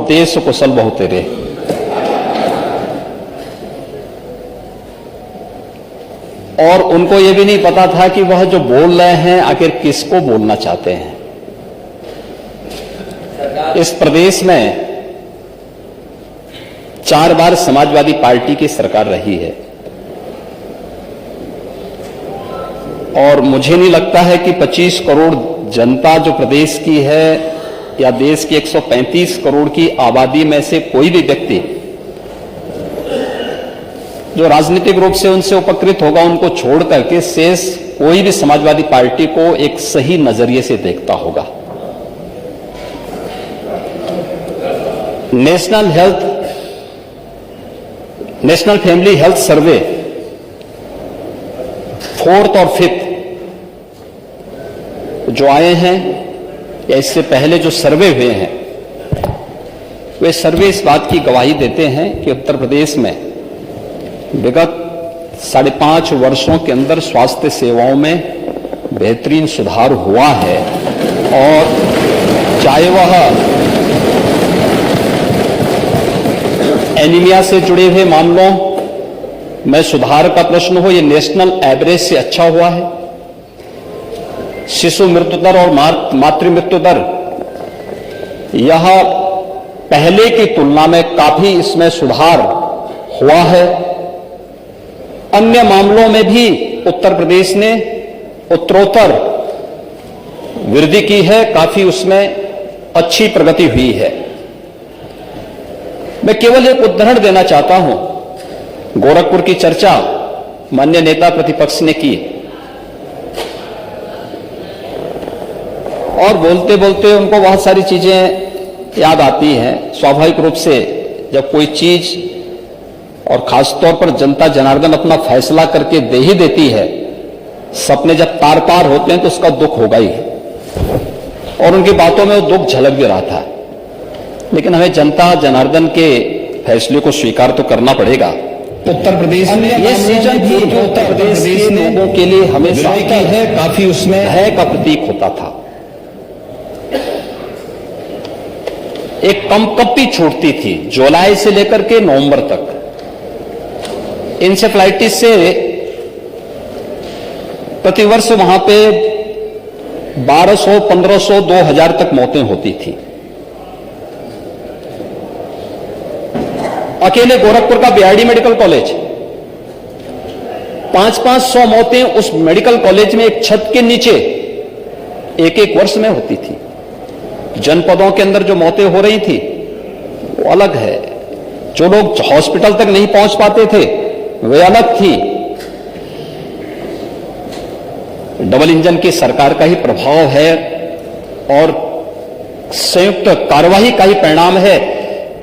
देश कुशल बहु तेरे। और उनको यह भी नहीं पता था कि वह जो बोल रहे हैं आखिर किसको बोलना चाहते हैं। इस प्रदेश में 4 बार समाजवादी पार्टी की सरकार रही है और मुझे नहीं लगता है कि 25 करोड़ जनता जो प्रदेश की है या देश की 135 करोड़ की आबादी में से कोई भी व्यक्ति जो राजनीतिक रूप से उनसे उपकृत होगा, उनको छोड़ करके शेष कोई भी समाजवादी पार्टी को एक सही नजरिए से देखता होगा। National family health survey 4th और 5th जो आए हैं या इससे पहले जो सर्वे हुए हैं, वे सर्वे इस बात की गवाही देते हैं कि उत्तर प्रदेश में विगत 5.5 वर्षों के अंदर स्वास्थ्य सेवाओं में बेहतरीन सुधार हुआ है। और चाहे वह एनीमिया से जुड़े हुए मामलों में सुधार का प्रश्न हो, यह नेशनल एवरेज से अच्छा हुआ है। शिशु मृत्यु दर और मातृ मृत्यु दर यह पहले की तुलना में काफी इसमें सुधार हुआ है। अन्य मामलों में भी उत्तर प्रदेश ने उत्तरोत्तर वृद्धि की है, काफी उसमें अच्छी प्रगति हुई है। मैं केवल एक उदाहरण देना चाहता हूं। गोरखपुर की चर्चा माननीय नेता प्रतिपक्ष ने की और बोलते बोलते उनको बहुत सारी चीजें याद आती हैं। स्वाभाविक रूप से जब कोई चीज और खासतौर पर जनता जनार्दन अपना फैसला करके दे ही देती है, सपने जब तार पार होते हैं तो उसका दुख होगा ही। और उनकी बातों में वो दुख झलक भी रहा था। लेकिन हमें जनता जनार्दन के फैसले को स्वीकार तो करना पड़ेगा। उत्तर प्रदेश में ये सीजन भी उत्तर प्रदेश के लोगों के लिए हमेशा है काफी उसमें भय का प्रतीक होता था। एक कंपकपी छूटती थी जुलाई से लेकर के नवंबर तक। इंसेफ्लाइटिस से प्रतिवर्ष वहां पे 1200, 1500, 2000 तक मौतें होती थी। अकेले गोरखपुर का बीआरडी मेडिकल कॉलेज 500-500 मौतें उस मेडिकल कॉलेज में एक छत के नीचे एक वर्ष में होती थी। जनपदों के अंदर जो मौतें हो रही थी वो अलग है। जो लोग हॉस्पिटल तक नहीं पहुंच पाते थे वे अलग थी। डबल इंजन की सरकार का ही प्रभाव है और संयुक्त कार्यवाही का ही परिणाम है।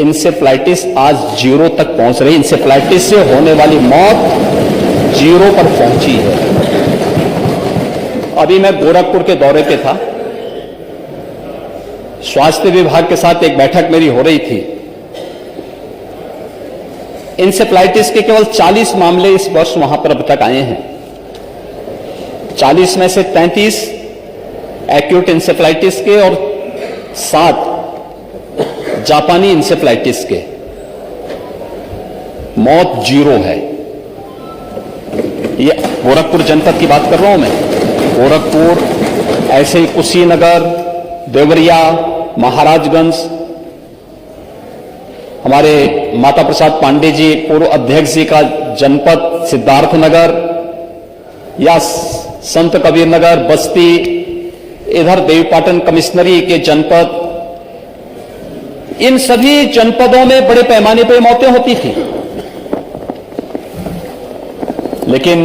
इंसेफ्लाइटिस आज 0 तक पहुंच रही। इंसेफ्लाइटिस से होने वाली मौत 0 पर पहुंची है। अभी मैं गोरखपुर के दौरे पे था। स्वास्थ्य विभाग के साथ एक बैठक मेरी हो रही थी। इंसेफ्लाइटिस के केवल 40 मामले इस वर्ष वहां पर अब तक आए हैं। 40 में से 33 एक्यूट इंसेफ्लाइटिस के और 7 जापानी इंसेफ्लाइटिस के। मौत 0 है। ये गोरखपुर जनपद की बात कर रहा हूं मैं। गोरखपुर, ऐसे ही कुशीनगर, देवरिया, महाराजगंज, हमारे माता प्रसाद पांडे जी पूर्व अध्यक्ष जी का जनपद सिद्धार्थनगर या संत कबीर नगर, बस्ती, इधर देवीपाटन कमिश्नरी के जनपद, इन सभी जनपदों में बड़े पैमाने पर मौतें होती थी। लेकिन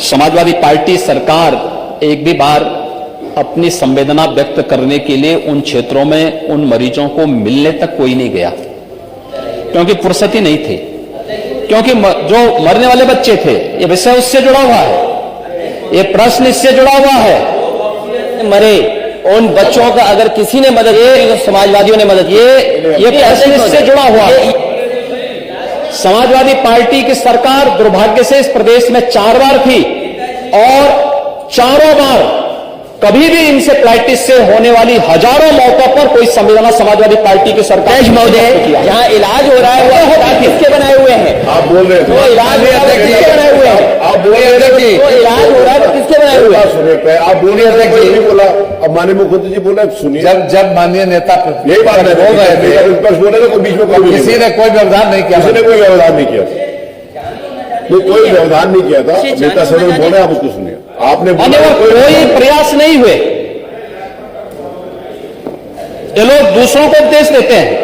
समाजवादी पार्टी सरकार एक भी बार अपनी संवेदना व्यक्त करने के लिए उन क्षेत्रों में उन मरीजों को मिलने तक कोई नहीं गया, क्योंकि फुर्सत ही नहीं थी। क्योंकि जो मरने वाले बच्चे थे, ये विषय उससे जुड़ा हुआ है, ये प्रश्न इससे जुड़ा हुआ है। मरे उन बच्चों का अगर किसी ने मदद की तो समाजवादियों ने मदद की। ये प्रश्न इससे जुड़ा हुआ है। समाजवादी पार्टी की सरकार दुर्भाग्य से इस प्रदेश में 4 बार थी और चारों बार कभी भी इंसेफ्लाइटिस से होने वाली हजारों मौतों पर कोई संवेदना समाजवादी पार्टी की सरकार महोदय, जहाँ इलाज हो रहा है वो अस्पताल किसके बनाए हुए हैं? आप बोल रहे वो इलाज हो रहा है वो किसके बनाए हुए हैं? आप बोल रहे थे वो इलाज हो रहा है वो किसके बनाए हुए हैं? सुनिए, आप बोल रहे थे नहीं बोला, अब माननीय मुख्यमंत्री जी बोले, सुनिए। जब माननीय नेता यही बात है, बोल रहे थे, विपक्ष बोले तो कोई बीच में कोई किसी ने कोई व्यवधान नहीं किया। किसी ने कोई व्यवधान नहीं किया, नहीं कोई व्यवधान नहीं किया था। नेता सदन बोले, आप उसको सुनिए। आपने बोला कोई प्रयास नहीं हुए। ये लोग दूसरों को उपदेश देते हैं।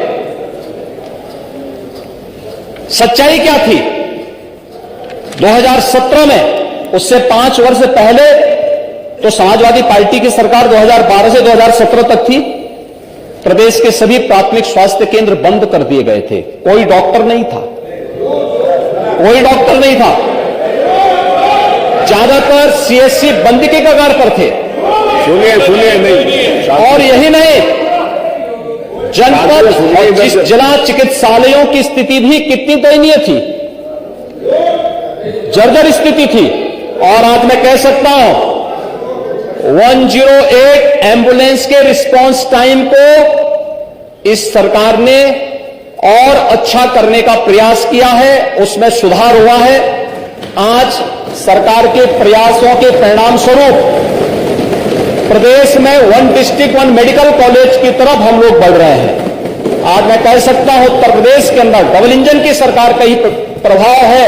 सच्चाई क्या थी 2017 में? उससे 5 वर्ष पहले तो समाजवादी पार्टी की सरकार 2012 से 2017 तक थी। प्रदेश के सभी प्राथमिक स्वास्थ्य केंद्र बंद कर दिए गए थे। कोई डॉक्टर नहीं था, कोई डॉक्टर नहीं था। ज्यादातर सीएससी बंद के कगार पर थे। सुनिए नहीं, और यही नहीं, जनपद और जिला चिकित्सालयों की स्थिति भी कितनी दयनीय थी, जर्जर स्थिति थी। और आज मैं कह सकता हूं 108 एम्बुलेंस के रिस्पांस टाइम को इस सरकार ने और अच्छा करने का प्रयास किया है, उसमें सुधार हुआ है। आज सरकार के प्रयासों के परिणाम स्वरूप प्रदेश में 1 डिस्ट्रिक्ट 1 मेडिकल कॉलेज की तरफ हम लोग बढ़ रहे हैं। आज मैं कह सकता हूं उत्तर प्रदेश के अंदर डबल इंजन की सरकार का ही प्रभाव है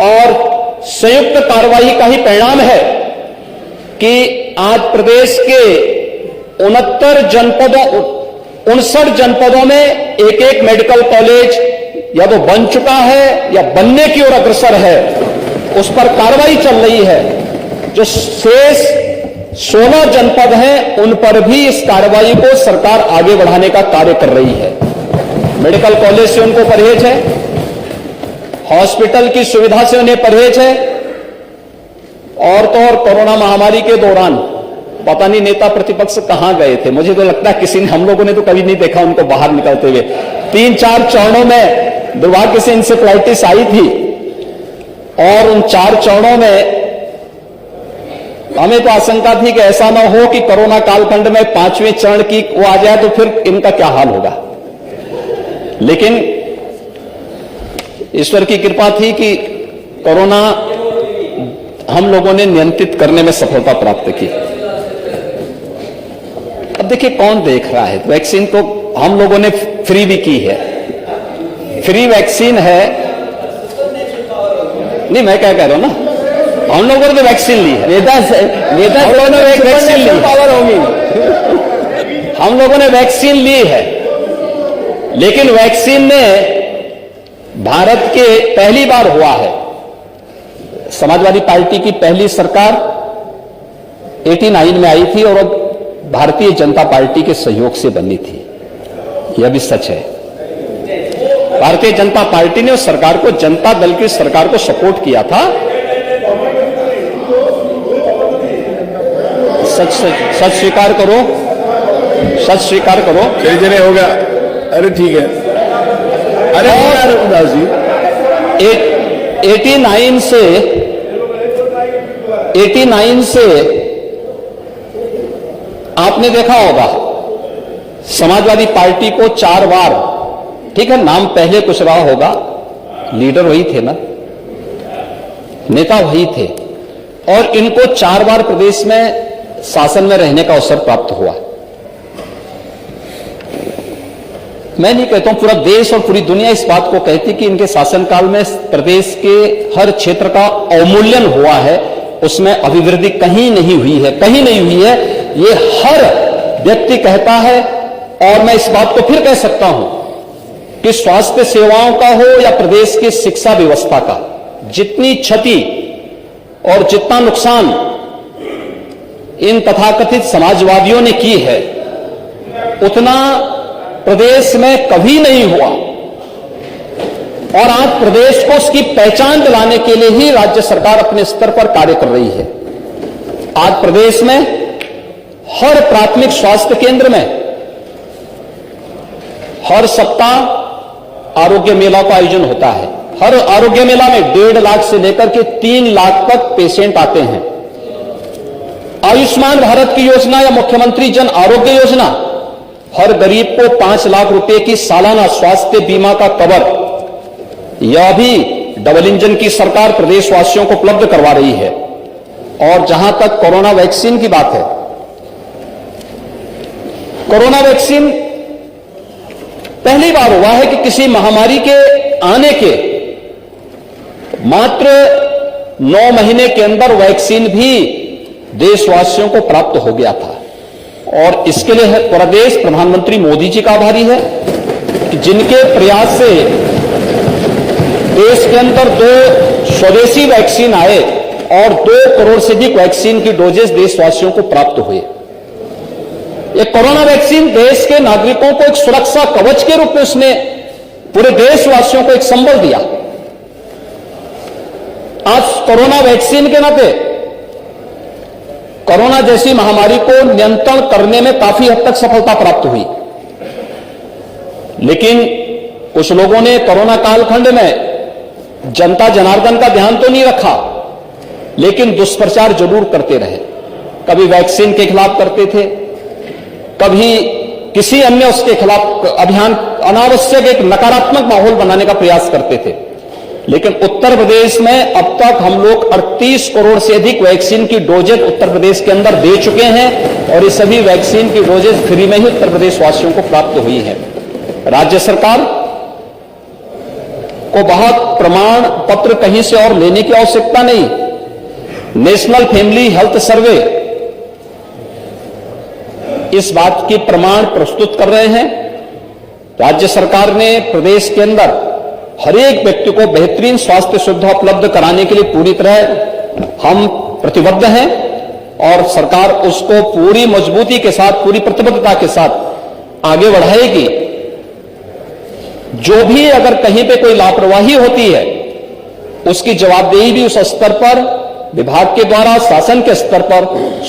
और संयुक्त कार्रवाई का ही परिणाम है कि आज प्रदेश के 59 जनपदों में एक मेडिकल कॉलेज या तो बन चुका है या बनने की ओर अग्रसर है। उस पर कार्रवाई चल रही है। जो शेष 16 जनपद हैं उन पर भी इस कार्रवाई को सरकार आगे बढ़ाने का कार्य कर रही है। मेडिकल कॉलेज से उनको परहेज है, हॉस्पिटल की सुविधा से उन्हें परहेज है। और तो और कोरोना महामारी के दौरान पता नहीं नेता प्रतिपक्ष कहां गए थे। मुझे तो लगता है किसी ने, हम लोगों ने तो कभी नहीं देखा उनको बाहर निकलते हुए। 3-4 चरणों में दुर्भाग्य से इंसेफ्लाइटिस आई थी और उन 4 चरणों में हमें तो आशंका थी कि ऐसा ना हो कि कोरोना कालखंड में 5वें चरण की वो आ जाए तो फिर इनका क्या हाल होगा। लेकिन ईश्वर की कृपा थी कि कोरोना हम लोगों ने नियंत्रित करने में सफलता प्राप्त की। अब देखिए कौन देख रहा है, वैक्सीन तो हम लोगों ने फ्री भी की है, फ्री वैक्सीन है। नहीं मैं क्या कह रहा हूं ना, हम लोगों ने वैक्सीन ली है, नेता ने वैक्सीन ली, पावर होगी, हम लोगों ने वैक्सीन ली है। लेकिन वैक्सीन ने भारत के पहली बार हुआ है, समाजवादी पार्टी की पहली सरकार 89 में आई थी और भारतीय जनता पार्टी के सहयोग से बनी थी। यह भी सच है। भारतीय जनता पार्टी ने उस सरकार को, जनता दल की सरकार को सपोर्ट किया था। सच स्वीकार करो, सच स्वीकार करो। चलिए हो गया, अरे ठीक है। अरे रघुनाथ जी 89 से आपने देखा होगा समाजवादी पार्टी को 4 बार, ठीक है नाम पहले कुछ रहा होगा, लीडर वही थे ना, नेता वही थे, और इनको 4 बार प्रदेश में शासन में रहने का अवसर प्राप्त हुआ। मैं नहीं कहता हूं, पूरा देश और पूरी दुनिया इस बात को कहती कि इनके शासनकाल में प्रदेश के हर क्षेत्र का अवमूल्यन हुआ है, उसमें अभिवृद्धि कहीं नहीं हुई है, कहीं नहीं हुई है। ये हर व्यक्ति कहता है। और मैं इस बात को फिर कह सकता हूं कि स्वास्थ्य सेवाओं का हो या प्रदेश की शिक्षा व्यवस्था का, जितनी क्षति और जितना नुकसान इन तथाकथित समाजवादियों ने की है, उतना प्रदेश में कभी नहीं हुआ। और आज प्रदेश को उसकी पहचान दिलाने के लिए ही राज्य सरकार अपने स्तर पर कार्य कर रही है। आज प्रदेश में हर प्राथमिक स्वास्थ्य केंद्र में हर सप्ताह आरोग्य मेला का आयोजन होता है। हर आरोग्य मेला में 1.5 लाख से लेकर के 3 लाख तक पेशेंट आते हैं। आयुष्मान भारत की योजना या मुख्यमंत्री जन आरोग्य योजना, हर गरीब को 5 लाख रुपए की सालाना स्वास्थ्य बीमा का कवर, यह भी डबल इंजन की सरकार प्रदेशवासियों को उपलब्ध करवा रही है। और जहां तक कोरोना वैक्सीन की बात है, कोरोना वैक्सीन पहली बार हुआ है कि किसी महामारी के आने के मात्र 9 महीने के अंदर वैक्सीन भी देशवासियों को प्राप्त हो गया था। और इसके लिए पूरा देश प्रधानमंत्री मोदी जी का आभारी है कि जिनके प्रयास से देश के अंदर 2 स्वदेशी वैक्सीन आए और 2 करोड़ से अधिक वैक्सीन की डोजेस देशवासियों को प्राप्त हुए। ये कोरोना वैक्सीन देश के नागरिकों को एक सुरक्षा कवच के रूप में उसने पूरे देशवासियों को एक संबल दिया। आज कोरोना वैक्सीन के नाते कोरोना जैसी महामारी को नियंत्रण करने में काफी हद तक सफलता प्राप्त हुई। लेकिन कुछ लोगों ने कोरोना कालखंड में जनता जनार्दन का ध्यान तो नहीं रखा, लेकिन दुष्प्रचार जरूर करते रहे। कभी वैक्सीन के खिलाफ करते थे, कभी किसी अन्य उसके खिलाफ अभियान, अनावश्यक एक नकारात्मक माहौल बनाने का प्रयास करते थे। लेकिन उत्तर प्रदेश में अब तक हम लोग 38 करोड़ से अधिक वैक्सीन की डोजेज उत्तर प्रदेश के अंदर दे चुके हैं और ये सभी वैक्सीन की डोजेज फ्री में ही उत्तर प्रदेश वासियों को प्राप्त हुई है। राज्य सरकार को बहुत प्रमाण पत्र कहीं से और लेने की आवश्यकता नहीं। नेशनल फैमिली हेल्थ सर्वे इस बात की प्रमाण प्रस्तुत कर रहे हैं। राज्य सरकार ने प्रदेश के अंदर हर एक व्यक्ति को बेहतरीन स्वास्थ्य सुविधा उपलब्ध कराने के लिए पूरी तरह हम प्रतिबद्ध हैं और सरकार उसको पूरी मजबूती के साथ, पूरी प्रतिबद्धता के साथ आगे बढ़ाएगी। जो भी अगर कहीं पे कोई लापरवाही होती है उसकी जवाबदेही भी उस स्तर पर विभाग के द्वारा, शासन के स्तर पर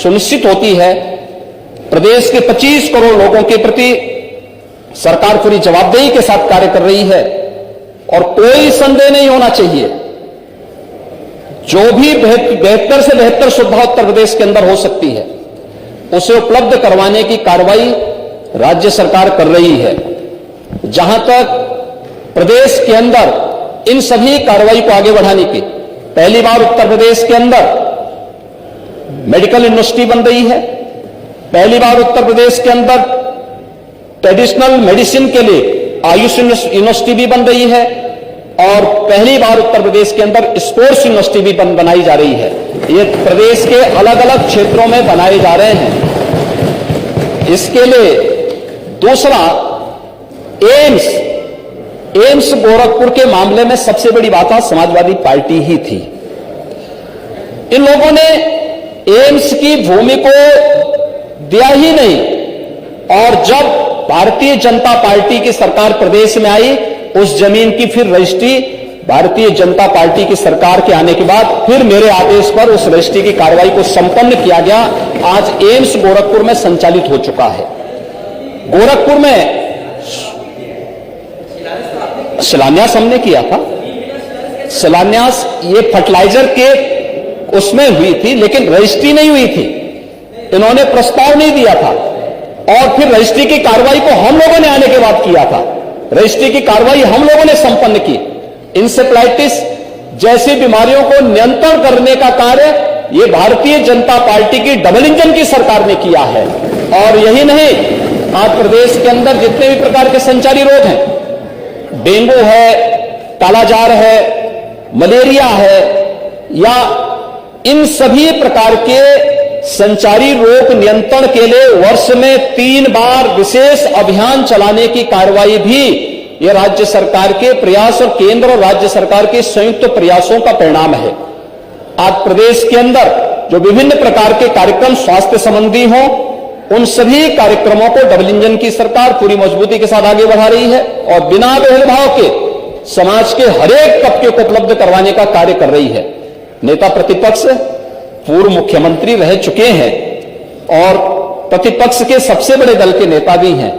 सुनिश्चित होती है। प्रदेश के 25 करोड़ लोगों के प्रति सरकार पूरी जवाबदेही के साथ कार्य कर रही है और कोई संदेह नहीं होना चाहिए, जो भी बेहतर से बेहतर सुविधा उत्तर प्रदेश के अंदर हो सकती है उसे उपलब्ध करवाने की कार्रवाई राज्य सरकार कर रही है। जहां तक प्रदेश के अंदर इन सभी कार्रवाई को आगे बढ़ाने की, पहली बार उत्तर प्रदेश के अंदर मेडिकल यूनिवर्सिटी बन रही है। पहली बार उत्तर प्रदेश के अंदर ट्रेडिशनल मेडिसिन के लिए आयुष यूनिवर्सिटी भी बन रही है और पहली बार उत्तर प्रदेश के अंदर स्पोर्ट्स यूनिवर्सिटी भी बनाई जा रही है। ये प्रदेश के अलग अलग क्षेत्रों में बनाए जा रहे हैं। इसके लिए दूसरा, एम्स गोरखपुर के मामले में सबसे बड़ी बात समाजवादी पार्टी ही थी। इन लोगों ने एम्स की भूमि को दिया ही नहीं और जब भारतीय जनता पार्टी की सरकार प्रदेश में आई, उस जमीन की फिर रजिस्ट्री भारतीय जनता पार्टी की सरकार के आने के बाद फिर मेरे आदेश पर उस रजिस्ट्री की कार्रवाई को संपन्न किया गया। आज एम्स गोरखपुर में संचालित हो चुका है। गोरखपुर में शिलान्यास हमने किया था। शिलान्यास ये फर्टिलाइजर के उसमें हुई थी, लेकिन रजिस्ट्री नहीं हुई थी। इन्होंने प्रस्ताव नहीं दिया था और फिर रजिस्ट्री की कार्रवाई को हम लोगों ने आने के बाद किया था। रजिस्ट्री की कार्रवाई हम लोगों ने संपन्न की। इंसेफ्लाइटिस जैसी बीमारियों को नियंत्रण करने का कार्य ये भारतीय जनता पार्टी की डबल इंजन की सरकार ने किया है। और यही नहीं, आज प्रदेश के अंदर जितने भी प्रकार के संचारी रोग हैं, डेंगू है, कालाजार है, मलेरिया है, या इन सभी प्रकार के संचारी रोग नियंत्रण के लिए वर्ष में 3 बार विशेष अभियान चलाने की कार्रवाई भी ये राज्य सरकार के प्रयास और केंद्र और राज्य सरकार के संयुक्त प्रयासों का परिणाम है। आज प्रदेश के अंदर जो विभिन्न प्रकार के कार्यक्रम स्वास्थ्य संबंधी हों, उन सभी कार्यक्रमों को डबल इंजन की सरकार पूरी मजबूती के साथ आगे बढ़ा रही है और बिना भेदभाव के समाज के हरेक तबके को उपलब्ध करवाने का कार्य कर रही है। नेता प्रतिपक्ष पूर्व मुख्यमंत्री रह चुके हैं और प्रतिपक्ष के सबसे बड़े दल के नेता भी हैं।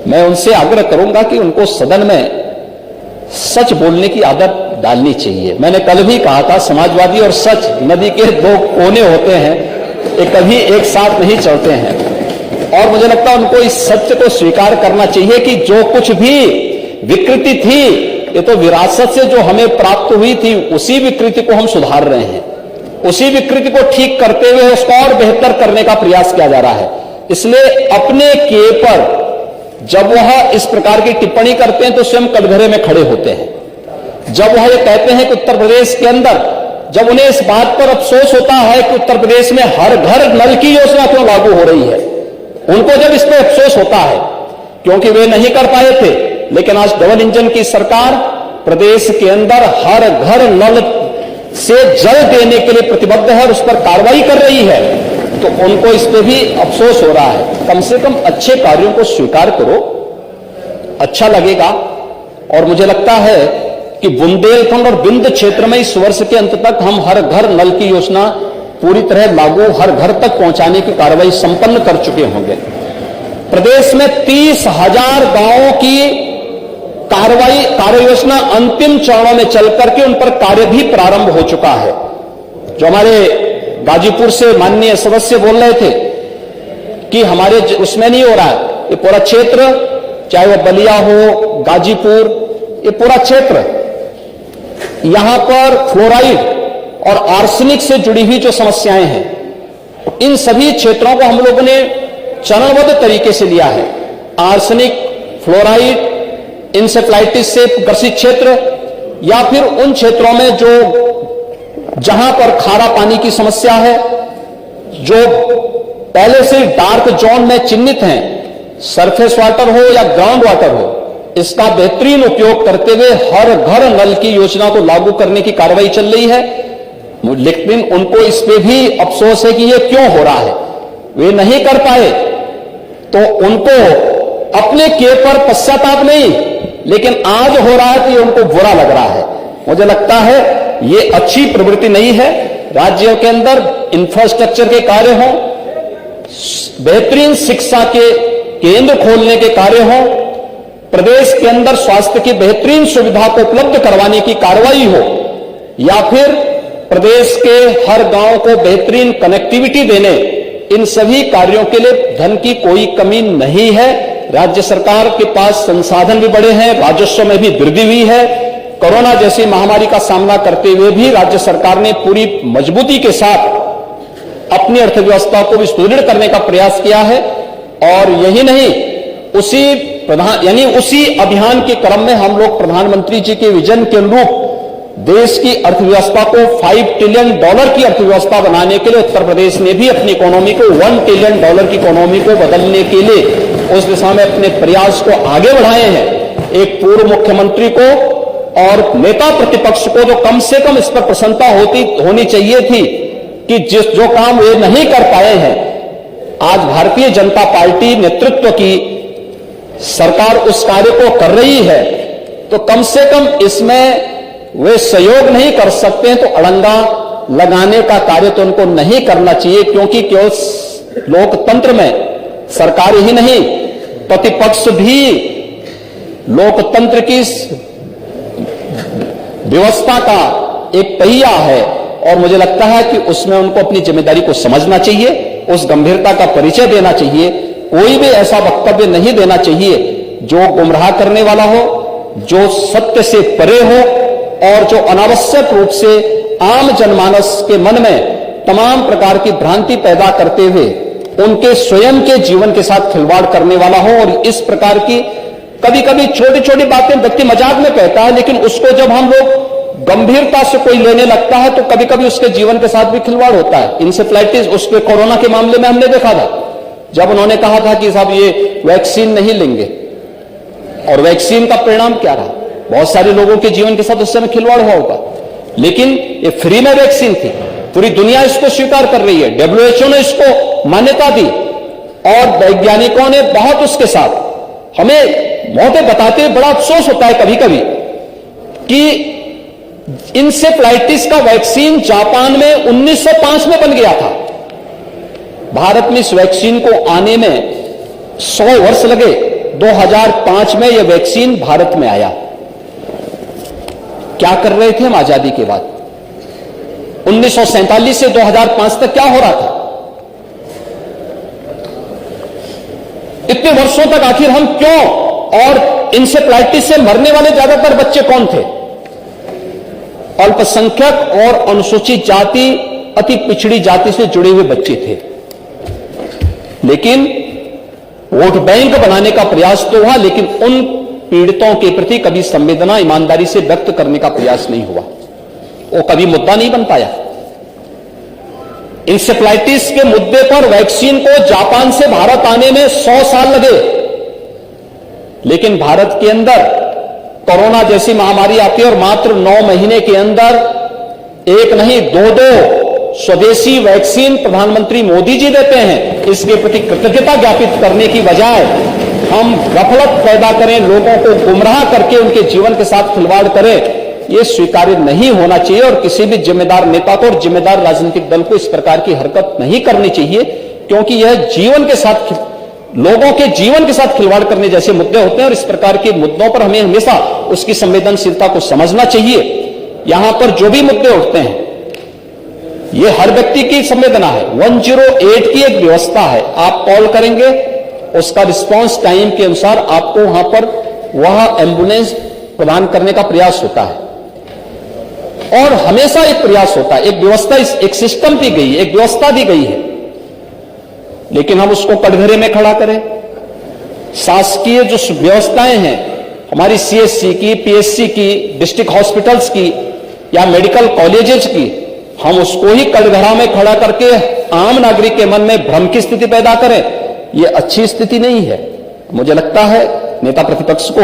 मैं उनसे आग्रह करूंगा कि उनको सदन में सच बोलने की आदत डालनी चाहिए। मैंने कल भी कहा था, समाजवादी और सच नदी के 2 कोने होते हैं। ये कभी एक साथ नहीं चलते हैं। और मुझे लगता है उनको इस सत्य को स्वीकार करना चाहिए कि जो कुछ भी विकृति थी, ये तो विरासत से जो हमें प्राप्त हुई थी, उसी विकृति को हम सुधार रहे हैं, उसी विकृति को ठीक करते हुए उसको और बेहतर करने का प्रयास किया जा रहा है। इसलिए अपने किए पर जब वह इस प्रकार की टिप्पणी करते हैं तो स्वयं कटघरे में खड़े होते हैं। जब वह ये कहते हैं कि उत्तर प्रदेश के अंदर, जब उन्हें इस बात पर अफसोस होता है कि उत्तर प्रदेश में हर घर नल की योजना क्यों लागू हो रही है, उनको जब इस पर अफसोस होता है क्योंकि वे नहीं कर पाए थे, लेकिन आज डबल इंजन की सरकार प्रदेश के अंदर हर घर नल से जल देने के लिए प्रतिबद्ध है और उस पर कार्रवाई कर रही है, तो उनको इस पे भी अफसोस हो रहा है। कम से कम अच्छे कार्यों को स्वीकार करो, अच्छा लगेगा। और मुझे लगता है कि बुंदेलखंड और बिंद क्षेत्र में इस वर्ष के अंत तक हम हर घर नल की योजना पूरी तरह लागू, हर घर तक पहुंचाने की कार्रवाई संपन्न कर चुके होंगे। प्रदेश में 30,000 गांवों की कार्य योजना अंतिम चरणों में चल करके उन पर कार्य भी प्रारंभ हो चुका है। जो हमारे गाजीपुर से माननीय सदस्य बोल रहे थे कि हमारे उसमें नहीं हो रहा है, ये पूरा क्षेत्र, चाहे वो बलिया हो, गाजीपुर, ये पूरा क्षेत्र, यहां पर फ्लोराइड और आर्सेनिक से जुड़ी हुई जो समस्याएं हैं, इन सभी क्षेत्रों को हम लोगों ने चरणबद्ध तरीके से लिया है। आर्सेनिक, फ्लोराइड, इंसेफ्लाइटिस से ग्रसित क्षेत्र, या फिर उन क्षेत्रों में जो जहां पर खारा पानी की समस्या है, जो पहले से डार्क जोन में चिन्हित हैं, सरफेस वाटर हो या ग्राउंड वाटर हो, इसका बेहतरीन उपयोग करते हुए हर घर नल की योजना को लागू करने की कार्रवाई चल रही है। लेकिन उनको इस पे भी अफसोस है कि ये क्यों हो रहा है, वे नहीं कर पाए, तो उनको अपने किए पर पश्चाताप नहीं, लेकिन आज हो रहा है कि उनको बुरा लग रहा है। मुझे लगता है ये अच्छी प्रवृत्ति नहीं है। राज्यों के अंदर इंफ्रास्ट्रक्चर के कार्य हों, बेहतरीन शिक्षा के केंद्र खोलने के कार्य हों, प्रदेश के अंदर स्वास्थ्य की बेहतरीन सुविधा को उपलब्ध करवाने की कार्रवाई हो, या फिर प्रदेश के हर गांव को बेहतरीन कनेक्टिविटी देने, इन सभी कार्यों के लिए धन की कोई कमी नहीं है। राज्य सरकार के पास संसाधन भी बड़े हैं, राजस्व में भी वृद्धि हुई है। कोरोना जैसी महामारी का सामना करते हुए भी राज्य सरकार ने पूरी मजबूती के साथ अपनी अर्थव्यवस्था को भी सुदृढ़ करने का प्रयास किया है। और यही नहीं, उसी अभियान के क्रम में हम लोग प्रधानमंत्री जी के विजन के अनुरूप देश की अर्थव्यवस्था को $5 ट्रिलियन की अर्थव्यवस्था बनाने के लिए उत्तर प्रदेश ने भी अपनी इकोनॉमी को $1 ट्रिलियन की इकोनॉमी को बदलने के लिए उस दिशा में अपने प्रयास को आगे बढ़ाए हैं। एक पूर्व मुख्यमंत्री को और नेता प्रतिपक्ष को तो कम से कम इस पर प्रसन्नता होनी चाहिए थी कि जो काम वे नहीं कर पाए हैं, आज भारतीय जनता पार्टी नेतृत्व की सरकार उस कार्य को कर रही है, तो कम से कम इसमें वे सहयोग नहीं कर सकते हैं तो अड़ंगा लगाने का कार्य तो उनको नहीं करना चाहिए। क्योंकि केवल लोकतंत्र में सरकार ही नहीं, प्रतिपक्ष भी लोकतंत्र की व्यवस्था का एक पहिया है, और मुझे लगता है कि उसमें उनको अपनी जिम्मेदारी को समझना चाहिए, उस गंभीरता का परिचय देना चाहिए। कोई भी ऐसा वक्तव्य नहीं देना चाहिए जो गुमराह करने वाला हो, जो सत्य से परे हो, और जो अनावश्यक रूप से आम जनमानस के मन में तमाम प्रकार की भ्रांति पैदा करते हुए उनके स्वयं के जीवन के साथ खिलवाड़ करने वाला हो। और इस प्रकार की कभी कभी छोटी छोटी बातें व्यक्ति मजाक में कहता है, लेकिन उसको जब हम लोग गंभीरता से कोई लेने लगता है तो कभी कभी उसके जीवन के साथ भी खिलवाड़ होता है। इंसेफ्लाइटिस, उसके कोरोना के मामले में हमने देखा था, जब उन्होंने कहा था कि साहब ये वैक्सीन नहीं लेंगे, और वैक्सीन का परिणाम क्या रहा, बहुत सारे लोगों के जीवन के साथ उस समय खिलवाड़ हुआ होगा। लेकिन ये फ्री में वैक्सीन थी, पूरी दुनिया इसको स्वीकार कर रही है, WHO ने इसको मान्यता दी, और वैज्ञानिकों ने बहुत उसके साथ हमें मौतें बताते हुए बड़ा अफसोस होता है कभी कभी कि इंसेफ्लाइटिस का वैक्सीन जापान में 1905 में बन गया था। भारत में इस वैक्सीन को आने में 100 वर्ष लगे। 2005 में यह वैक्सीन भारत में आया। क्या कर रहे थे हम आजादी के बाद? 1947 से 2005 तक क्या हो रहा था? इतने वर्षों तक आखिर हम क्यों, और इंसेफ्लाइटिस से मरने वाले ज्यादातर बच्चे कौन थे? अल्पसंख्यक और अनुसूचित जाति, अति पिछड़ी जाति से जुड़े हुए बच्चे थे। लेकिन वोट बैंक बनाने का प्रयास तो हुआ, लेकिन उन पीड़ितों के प्रति कभी संवेदना ईमानदारी से व्यक्त करने का प्रयास नहीं हुआ। वो कभी मुद्दा नहीं बन पाया। इंसेफ्लाइटिस के मुद्दे पर वैक्सीन को जापान से भारत आने में 100 साल लगे, लेकिन भारत के अंदर कोरोना जैसी महामारी आती है और मात्र 9 महीने के अंदर एक नहीं 2 स्वदेशी वैक्सीन प्रधानमंत्री मोदी जी देते हैं। इसके प्रति कृतज्ञता ज्ञापित करने की बजाय हम गफलत पैदा करें, लोगों को गुमराह करके उनके जीवन के साथ खिलवाड़ करें, यह स्वीकार्य नहीं होना चाहिए। और किसी भी जिम्मेदार नेता को और जिम्मेदार राजनीतिक दल को इस प्रकार की हरकत नहीं करनी चाहिए, क्योंकि यह जीवन के साथ, लोगों के जीवन के साथ खिलवाड़ करने जैसे मुद्दे होते हैं। और इस प्रकार के मुद्दों पर हमें हमेशा उसकी संवेदनशीलता को समझना चाहिए। यहां पर जो भी मुद्दे उठते हैं, यह हर व्यक्ति की संवेदना है। 108 की एक व्यवस्था है, आप कॉल करेंगे, उसका रिस्पांस टाइम के अनुसार आपको वहां पर वह एम्बुलेंस प्रदान करने का प्रयास होता है। और हमेशा एक प्रयास होता है, एक व्यवस्था, एक सिस्टम दी गई है, एक व्यवस्था दी गई है, लेकिन हम उसको कटघरे में खड़ा करें। शासकीय जो व्यवस्थाएं हैं हमारी सीएचसी की, पीएचसी की, डिस्ट्रिक्ट हॉस्पिटल्स की या मेडिकल कॉलेजेस की, हम उसको ही कटघरा में खड़ा करके आम नागरिक के मन में भ्रम की स्थिति पैदा करें, यह अच्छी स्थिति नहीं है। मुझे लगता है नेता प्रतिपक्ष को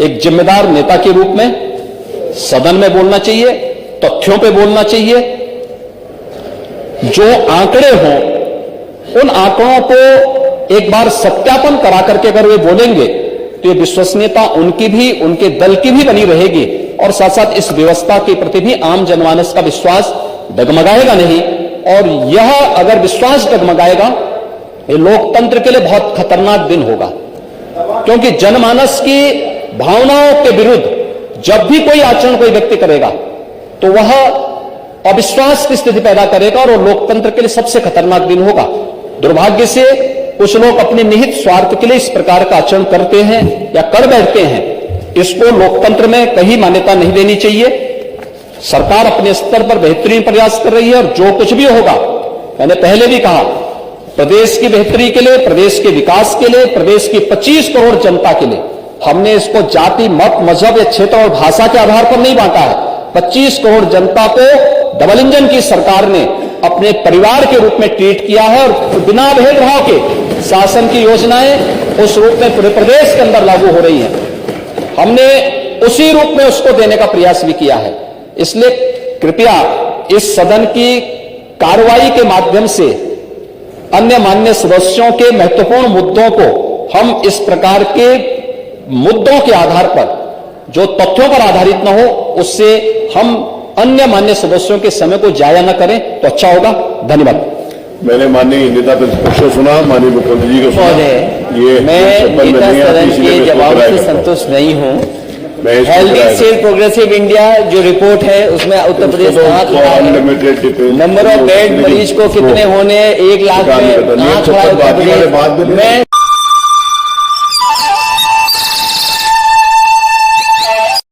एक जिम्मेदार नेता के रूप में सदन में बोलना चाहिए, तथ्यों पे बोलना चाहिए। जो आंकड़े हों, उन आंकड़ों को एक बार सत्यापन करा करके अगर वे बोलेंगे तो ये विश्वसनीयता उनकी भी, उनके दल की भी बनी रहेगी। और साथ साथ इस व्यवस्था के प्रति भी आम जनमानस का विश्वास डगमगाएगा नहीं। और यह अगर विश्वास डगमगाएगा, ये लोकतंत्र के लिए बहुत खतरनाक दिन होगा, क्योंकि जनमानस की भावनाओं के विरुद्ध जब भी कोई आचरण कोई व्यक्ति करेगा तो वह अविश्वास की स्थिति पैदा करेगा, और लोकतंत्र के लिए सबसे खतरनाक दिन होगा। दुर्भाग्य से कुछ लोग अपने निहित स्वार्थ के लिए इस प्रकार का आचरण करते हैं या कर बैठते हैं। इसको लोकतंत्र में कहीं मान्यता नहीं देनी चाहिए। सरकार अपने स्तर पर बेहतरीन प्रयास कर रही है, और जो कुछ भी होगा, मैंने पहले भी कहा, प्रदेश की बेहतरी के लिए, प्रदेश के विकास के लिए, प्रदेश की 25 करोड़ जनता के लिए हमने इसको जाति, मत, मजहब या क्षेत्र और भाषा के आधार पर नहीं बांटा है। 25 करोड़ जनता को डबल इंजन की सरकार ने अपने परिवार के रूप में ट्रीट किया है, और बिना भेदभाव के शासन की योजनाएं उस रूप में पूरे प्रदेश के अंदर लागू हो रही हैं। हमने उसी रूप में उसको देने का प्रयास भी किया है। इसलिए कृपया इस सदन की कार्रवाई के माध्यम से अन्य माननीय सदस्यों के महत्वपूर्ण मुद्दों को हम इस प्रकार के मुद्दों के आधार पर, जो तथ्यों पर आधारित न हो, उससे हम अन्य माननीय सदस्यों के समय को जाया न करें तो अच्छा होगा। धन्यवाद। मैंने माननीय नेता प्रतिपक्ष को सुना, माननीय मुख्यमंत्री जी को सुना। मैं नेता सदन के जवाब से संतुष्ट नहीं हूँ। हेल्दी स्टेट प्रोग्रेसिव इंडिया जो रिपोर्ट है उसमें Uttar Pradesh number of bed मरीज को कितने होने 1 लाख में कहाँ खड़ा है।